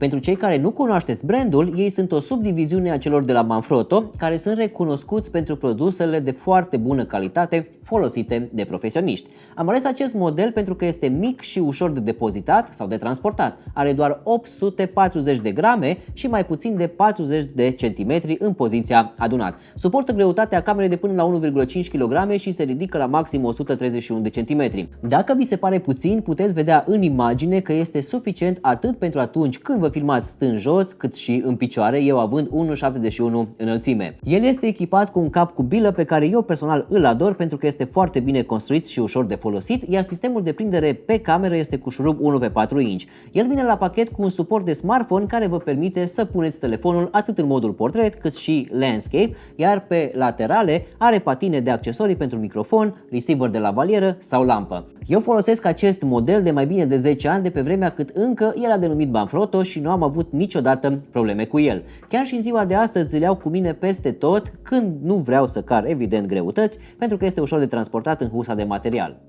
Pentru cei care nu cunoașteți brandul, ei sunt o subdiviziune a celor de la Manfrotto, care sunt recunoscuți pentru produsele de foarte bună calitate folosite de profesioniști. Am ales acest model pentru că este mic și ușor de depozitat sau de transportat. Are doar 840 de grame și mai puțin de 40 de centimetri în poziția adunat. Suportă greutatea camerei de până la 1,5 kg și se ridică la maxim 131 de centimetri. Dacă vi se pare puțin, puteți vedea în imagine că este suficient atât pentru atunci când vă filmați stând jos, cât și în picioare, eu având 1,71 înălțime. El este echipat cu un cap cu bilă pe care eu personal îl ador pentru că este foarte bine construit și ușor de folosit, iar sistemul de prindere pe cameră este cu șurub 1/4 inch. El vine la pachet cu un suport de smartphone care vă permite să puneți telefonul atât în modul portret cât și landscape, iar pe laterale are patine de accesorii pentru microfon, receiver de lavalieră sau lampă. Eu folosesc acest model de mai bine de 10 ani de pe vremea cât încă era denumit Manfrotto și nu am avut niciodată probleme cu el. Chiar și în ziua de astăzi îl iau cu mine peste tot când nu vreau să car evident greutăți, pentru că este ușor de transportat în husa de material.